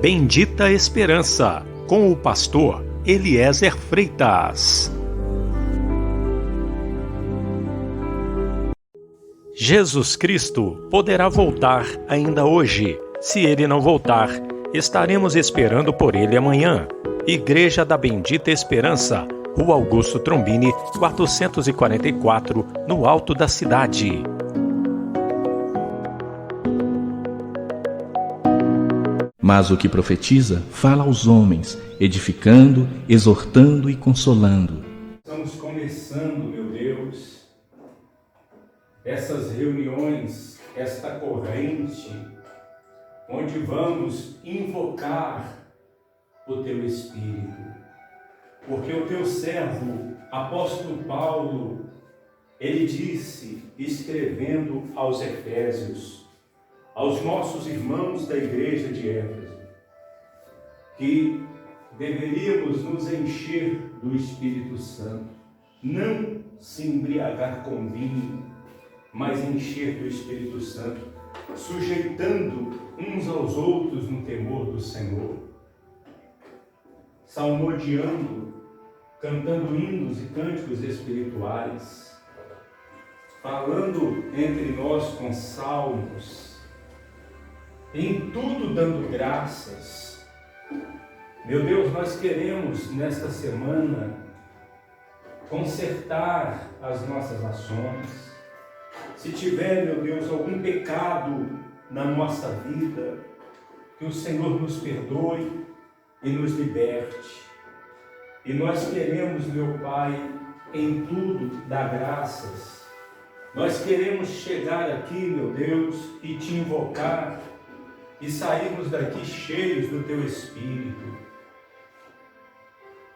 Bendita Esperança, com o pastor Eliezer Freitas. Jesus Cristo poderá voltar ainda hoje. Se Ele não voltar, estaremos esperando por Ele amanhã. Igreja da Bendita Esperança, Rua Augusto Trombini, 444, no alto da cidade. Mas o que profetiza, fala aos homens, edificando, exortando e consolando. Estamos começando, meu Deus, essas reuniões, esta corrente, onde vamos invocar o Teu Espírito. Porque o Teu servo, apóstolo Paulo, ele disse, escrevendo aos Efésios, aos nossos irmãos da igreja de Éfeso, que deveríamos nos encher do Espírito Santo, não se embriagar com vinho, mas encher do Espírito Santo, sujeitando uns aos outros no temor do Senhor, salmodiando, cantando hinos e cânticos espirituais, falando entre nós com salmos, em tudo dando graças. Meu Deus, nós queremos nesta semana consertar as nossas ações. Se tiver, meu Deus, algum pecado na nossa vida, que o Senhor nos perdoe e nos liberte. E nós queremos, meu Pai, em tudo dar graças. Nós queremos chegar aqui, meu Deus, e te invocar e sairmos daqui cheios do Teu Espírito.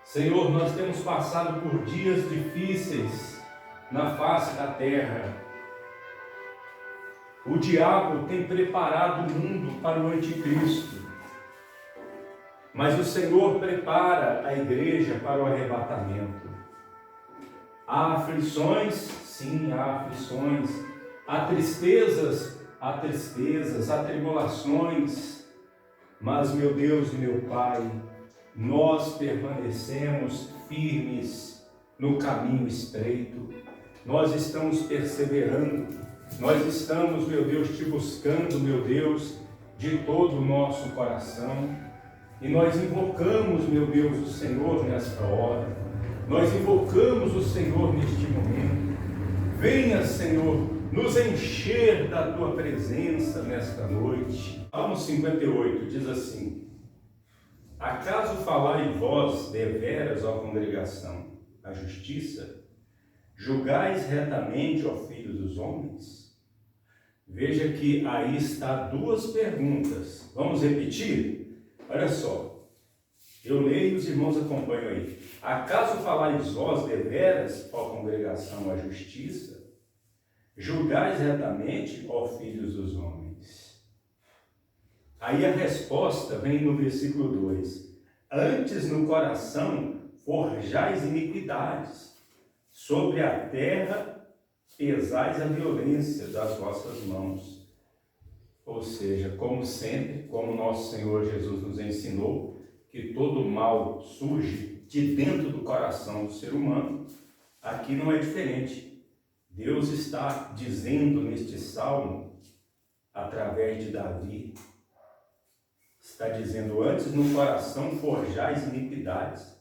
Senhor, nós temos passado por dias difíceis na face da terra. O diabo tem preparado o mundo para o anticristo, mas o Senhor prepara a igreja para o arrebatamento. Há aflições, sim, há aflições, há tristezas, há tribulações, mas, meu Deus e meu Pai, nós permanecemos firmes no caminho estreito, nós estamos perseverando, nós estamos, meu Deus, te buscando, meu Deus, de todo o nosso coração, e nós invocamos, meu Deus, o Senhor nesta hora, nós invocamos o Senhor neste momento. Venha, Senhor, nos encher da Tua presença nesta noite. Salmo 58 diz assim: acaso falai vós deveras, ó congregação, a justiça? Julgais retamente, ó filhos dos homens? Veja que aí está duas perguntas. Vamos repetir? Olha só, eu leio e os irmãos acompanham aí. Acaso falais vós deveras, ó congregação, a justiça? Julgais retamente, ó filhos dos homens? Aí a resposta vem no versículo 2. Antes no coração forjais iniquidades, sobre a terra pesais a violência das vossas mãos. Ou seja, como sempre, como nosso Senhor Jesus nos ensinou, que todo mal surge de dentro do coração do ser humano, aqui não é diferente. Deus está dizendo neste salmo, através de Davi, está dizendo, antes no coração forjais iniquidades,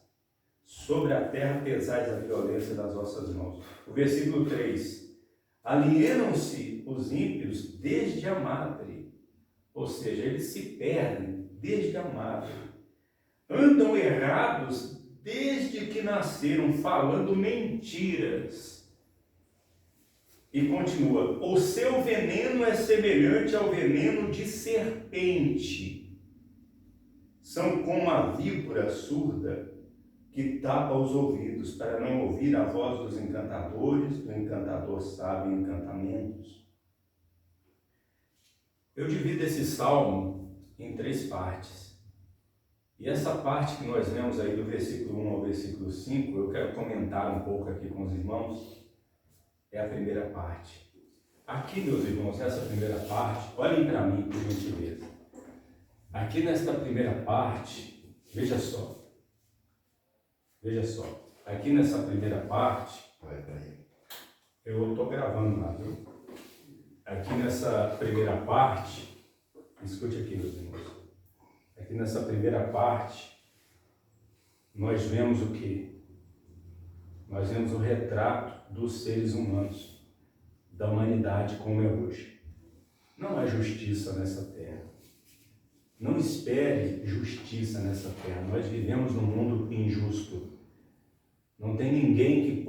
sobre a terra pesais a violência das vossas mãos. O versículo 3, alienam-se os ímpios desde a madre, ou seja, eles se perdem desde a madre, andam errados desde que nasceram, falando mentiras. E continua, o seu veneno é semelhante ao veneno de serpente. São como a víbora surda que tapa os ouvidos para não ouvir a voz dos encantadores, do encantador sábio em encantamentos. Eu divido esse salmo em 3 partes. E essa parte que nós lemos aí do versículo 1 ao versículo 5, eu quero comentar um pouco aqui com os irmãos. É a primeira parte. Aqui, meus irmãos, essa primeira parte, olhem para mim, por gentileza. Aqui nesta primeira parte, veja só, aqui nessa primeira parte, eu estou gravando lá, viu? Aqui nessa primeira parte, escute aqui, meus irmãos, aqui nessa primeira parte, nós vemos o quê? Nós vemos o retrato dos seres humanos, da humanidade como é hoje. Não há justiça nessa terra. Não espere justiça nessa terra. Nós vivemos num mundo injusto. Não tem ninguém que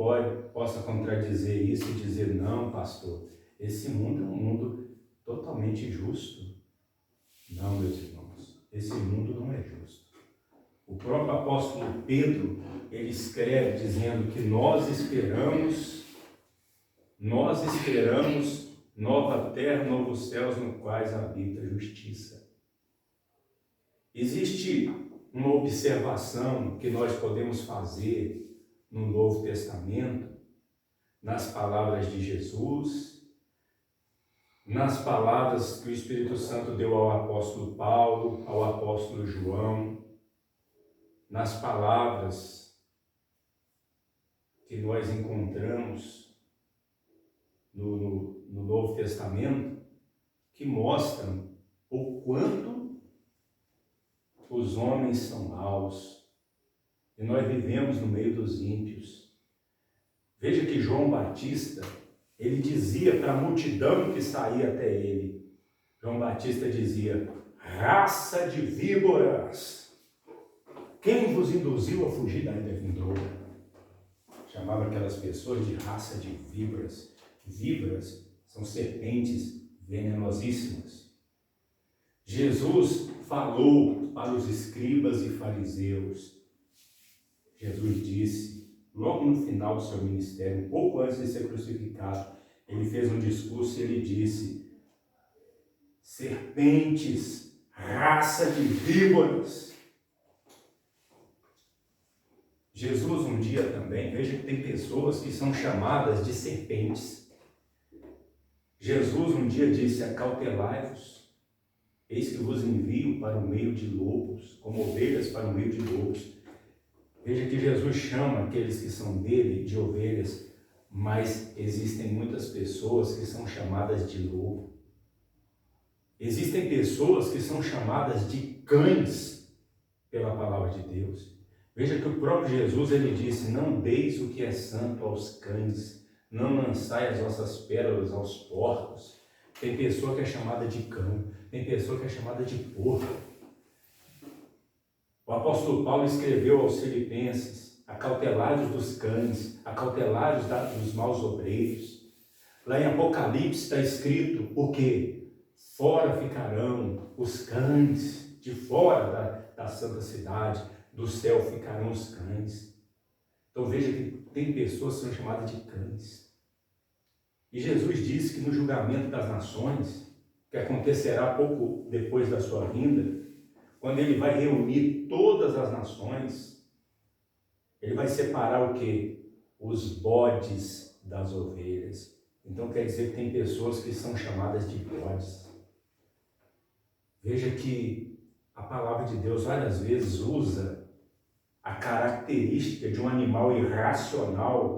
possa contradizer isso e dizer, não, pastor, esse mundo é um mundo totalmente justo. Não, meus irmãos, esse mundo não é justo. O próprio apóstolo Pedro, ele escreve dizendo que nós esperamos nova terra, novos céus, no quais habita a justiça. Existe uma observação que nós podemos fazer no Novo Testamento, nas palavras de Jesus, nas palavras que o Espírito Santo deu ao apóstolo Paulo, ao apóstolo João, nas palavras que nós encontramos no Novo Testamento, que mostram o quanto os homens são maus e nós vivemos no meio dos ímpios. Veja que João Batista, ele dizia para a multidão que saía até ele, João Batista dizia, raça de víboras, quem vos induziu a fugir da ira vindoura? Chamava aquelas pessoas de raça de víboras. Víboras são serpentes venenosíssimas. Jesus falou para os escribas e fariseus. Jesus disse, logo no final do seu ministério, um pouco antes de ser crucificado, ele fez um discurso e ele disse, serpentes, raça de víboras. Jesus um dia também, veja que tem pessoas que são chamadas de serpentes. Jesus um dia disse, acautelai-vos, eis que vos envio para o meio de lobos, como ovelhas para o meio de lobos. Veja que Jesus chama aqueles que são dele de ovelhas, mas existem muitas pessoas que são chamadas de lobo. Existem pessoas que são chamadas de cães pela palavra de Deus. Veja que o próprio Jesus, ele disse, não deis o que é santo aos cães, não lançai as vossas pérolas aos porcos. Tem pessoa que é chamada de cão, tem pessoa que é chamada de porco. O apóstolo Paulo escreveu aos Filipenses, acautelai-vos dos cães, acautelai-vos dos maus obreiros. Lá em Apocalipse está escrito o quê? Fora ficarão os cães, de fora da santa cidade, do céu ficarão os cães. Então veja que tem pessoas que são chamadas de cães. E Jesus disse que no julgamento das nações, que acontecerá pouco depois da sua vinda, quando ele vai reunir todas as nações, ele vai separar o quê? Os bodes das ovelhas. Então quer dizer que tem pessoas que são chamadas de bodes. Veja que a palavra de Deus várias vezes usa a característica de um animal irracional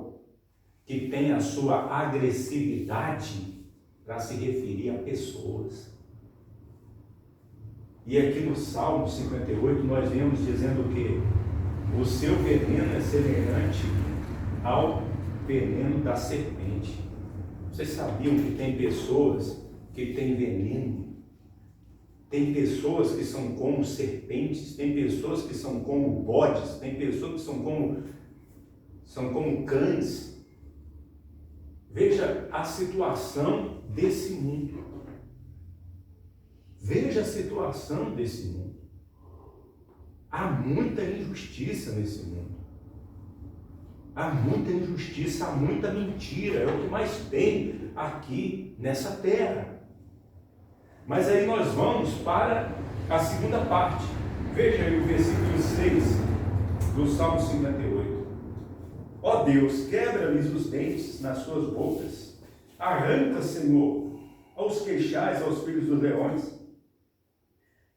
que tem a sua agressividade para se referir a pessoas. E aqui no Salmo 58 nós vemos dizendo que o seu veneno é semelhante ao veneno da serpente. Vocês sabiam que tem pessoas que têm veneno? Tem pessoas que são como serpentes, tem pessoas que são como bodes, tem pessoas que são como cães. Veja a situação desse mundo. Veja a situação desse mundo. Há muita injustiça nesse mundo. Há muita injustiça, há muita mentira. É o que mais tem aqui nessa terra. Mas aí nós vamos para a segunda parte. Veja aí o versículo 6 do Salmo 58. Ó Deus, quebra-lhes os dentes nas suas bocas. Arranca, Senhor, aos queixais, aos filhos dos leões.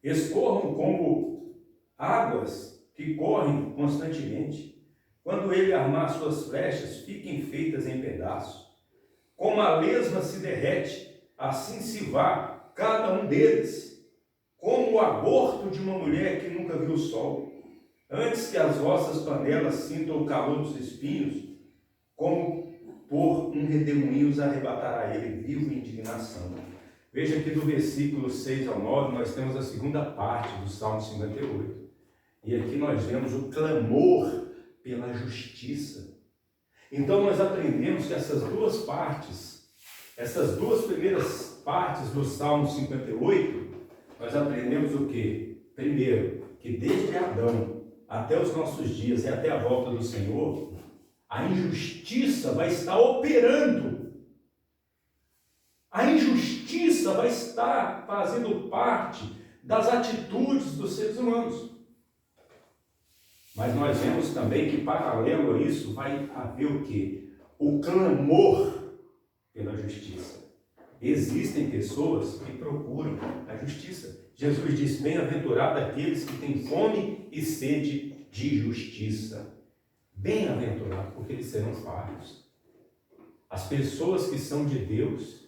escorram como águas que correm constantemente. Quando ele armar suas flechas, fiquem feitas em pedaços. Como a lesma se derrete, assim se vá cada um deles, como o aborto de uma mulher que nunca viu o sol. Antes que as vossas panelas sintam o calor dos espinhos, como por um redemoinho os arrebatará ele vivo em indignação. Veja aqui do versículo 6 ao 9, nós temos a segunda parte do Salmo 58. E aqui nós vemos o clamor pela justiça. Então nós aprendemos que essas duas primeiras partes do Salmo 58, nós aprendemos o quê? Primeiro, que desde Adão até os nossos dias e até a volta do Senhor, a injustiça vai estar operando. A injustiça vai estar fazendo parte das atitudes dos seres humanos. Mas nós vemos também que, paralelo a isso, vai haver o quê? O clamor pela justiça. Existem pessoas que procuram a justiça. Jesus disse: bem-aventurado aqueles que têm fome e sede de justiça. Bem-aventurado, porque eles serão fartos. As pessoas que são de Deus,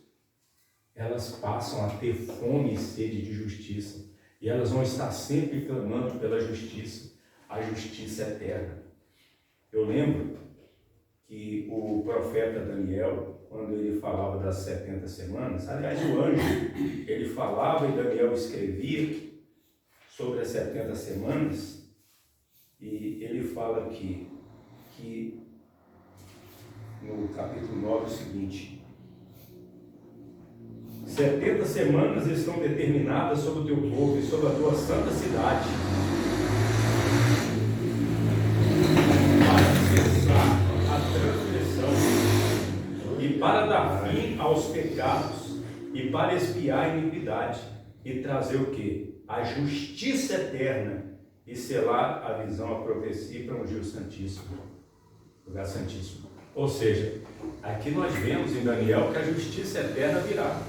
elas passam a ter fome e sede de justiça. E elas vão estar sempre clamando pela justiça. A justiça eterna. Eu lembro que o profeta Daniel, quando ele falava das 70 semanas, aliás, o anjo, ele falava e Daniel escrevia sobre as 70 semanas, e ele fala aqui, que no capítulo 9 é o seguinte: 70 semanas estão determinadas sobre o teu povo e sobre a tua santa cidade, para dar fim aos pecados e para expiar a iniquidade e trazer o quê? A justiça eterna e selar a visão, a profecia para ungir o Santíssimo, lugar Santíssimo. Ou seja, aqui nós vemos em Daniel que a justiça eterna virá.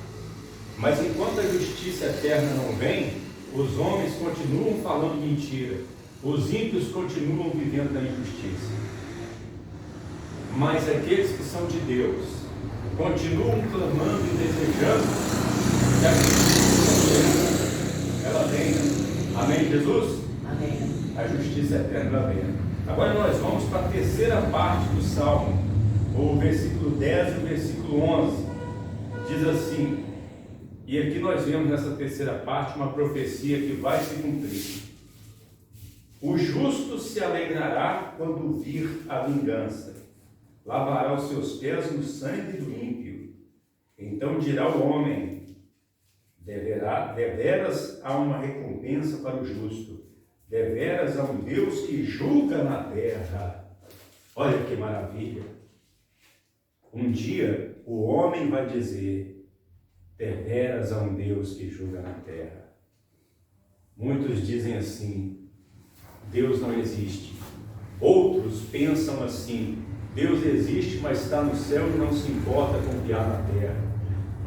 Mas enquanto a justiça eterna não vem, os homens continuam falando mentira, os ímpios continuam vivendo na injustiça. Mas aqueles que são de Deus continuam clamando e desejando que a justiça ela venha. Amém, Jesus? Amém. A justiça eterna venha. Agora nós vamos para a terceira parte do Salmo, o versículo 10 e o versículo 11. Diz assim, e aqui nós vemos nessa terceira parte uma profecia que vai se cumprir. O justo se alegrará quando vir a vingança. Lavará os seus pés no sangue do ímpio. Então dirá o homem: deveras há uma recompensa para o justo, deveras há um Deus que julga na terra. Olha que maravilha! Um dia o homem vai dizer: deveras há um Deus que julga na terra. Muitos dizem assim: Deus não existe. Outros pensam assim: Deus existe, mas está no céu e não se importa com o que há na terra.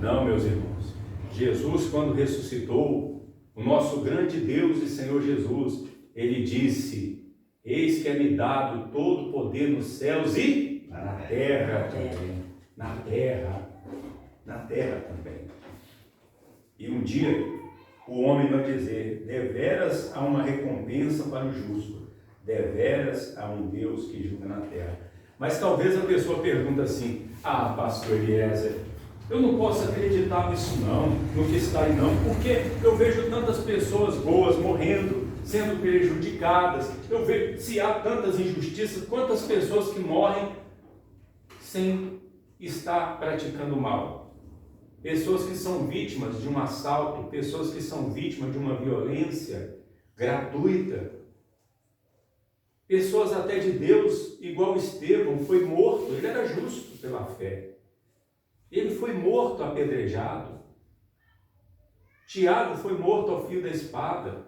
Não, meus irmãos. Jesus, quando ressuscitou, o nosso grande Deus e Senhor Jesus, ele disse: eis que é-me dado todo o poder nos céus e na terra também. Na terra também. E um dia o homem vai dizer: deveras há uma recompensa para o justo, deveras há um Deus que julga na terra. Mas talvez a pessoa pergunta assim: ah, pastor Eliezer, eu não posso acreditar nisso não, no que está aí não, porque eu vejo tantas pessoas boas morrendo, sendo prejudicadas, eu vejo, se há tantas injustiças, quantas pessoas que morrem sem estar praticando mal. Pessoas que são vítimas de um assalto, pessoas que são vítimas de uma violência gratuita. Pessoas até de Deus, igual Estevão, foi morto, ele era justo pela fé. Ele foi morto apedrejado. Tiago foi morto ao fio da espada.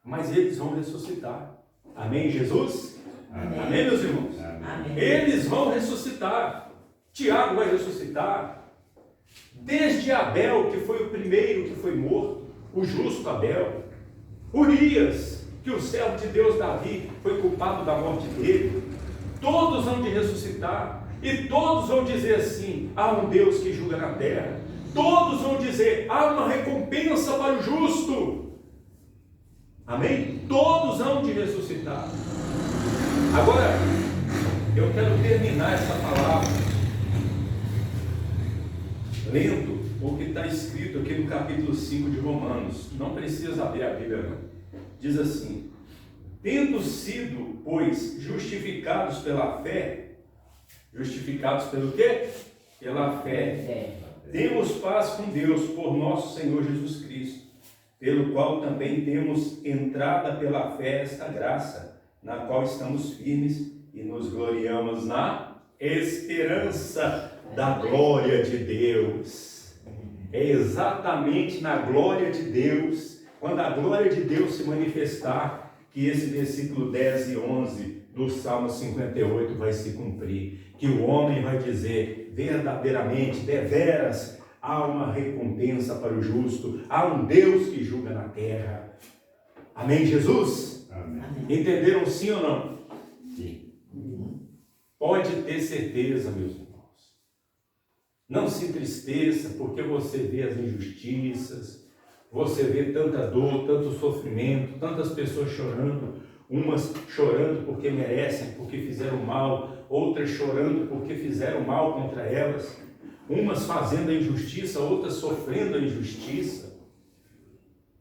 Mas eles vão ressuscitar. Amém, Jesus? Amém. Amém, meus irmãos? Amém. Eles vão ressuscitar. Tiago vai ressuscitar. Desde Abel, que foi o primeiro que foi morto, o justo Abel, Urias, que o servo de Deus Davi foi culpado da morte dele, todos vão de ressuscitar, e todos vão dizer assim: há um Deus que julga na terra. Todos vão dizer: há uma recompensa para o justo. Amém? Todos vão de ressuscitar. Agora, eu quero terminar essa palavra lendo o que está escrito aqui no capítulo 5 de Romanos. Não precisa abrir a Bíblia, não. Diz assim: tendo sido, pois, justificados pela fé. Justificados pelo quê? Pela fé. Temos paz com Deus por nosso Senhor Jesus Cristo, pelo qual também temos entrada pela fé esta graça, na qual estamos firmes e nos gloriamos na esperança da glória de Deus. É exatamente na glória de Deus, quando a glória de Deus se manifestar, que esse versículo 10 e 11 do Salmo 58 vai se cumprir, que o homem vai dizer: verdadeiramente, deveras, há uma recompensa para o justo, há um Deus que julga na terra. Amém, Jesus? Amém. Entenderam sim ou não? Sim. Pode ter certeza, meus irmãos. Não se entristeça porque você vê as injustiças, você vê tanta dor, tanto sofrimento, tantas pessoas chorando, umas chorando porque merecem, porque fizeram mal, outras chorando porque fizeram mal contra elas, umas fazendo a injustiça, outras sofrendo a injustiça.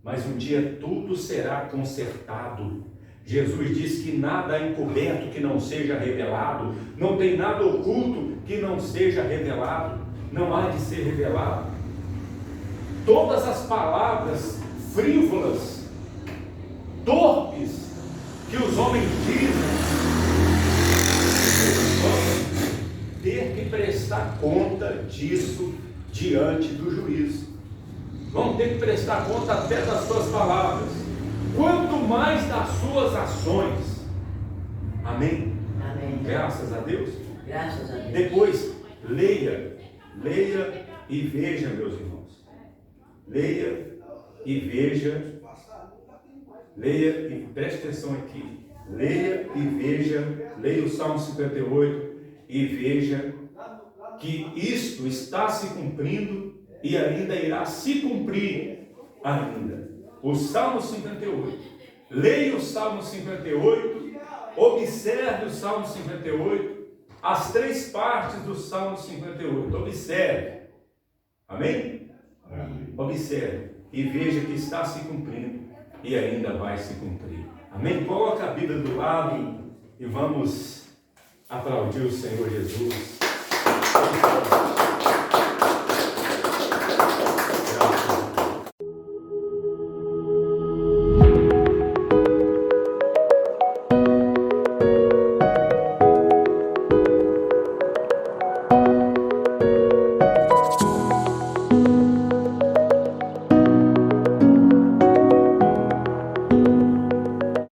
Mas um dia tudo será consertado. Jesus diz que nada é encoberto que não seja revelado, não tem nada oculto que não seja revelado, não há de ser revelado. Todas as palavras frívolas, torpes, que os homens dizem, vão ter que prestar conta disso diante do juízo. Vão ter que prestar conta até das suas palavras, quanto mais das suas ações. Amém? Amém. Graças a Deus. Graças a Deus. Depois, leia e veja, meus irmãos. Leia e veja. Leia e preste atenção aqui. Leia e veja. Leia o Salmo 58 e veja que isto está se cumprindo e ainda irá se cumprir ainda. O Salmo 58. Leia o Salmo 58. Observe o Salmo 58. As três partes do Salmo 58. Observe. Amém? Amém. Observe e veja que está se cumprindo e ainda vai se cumprir. Amém? Coloca a Bíblia do lado e vamos aplaudir o Senhor Jesus.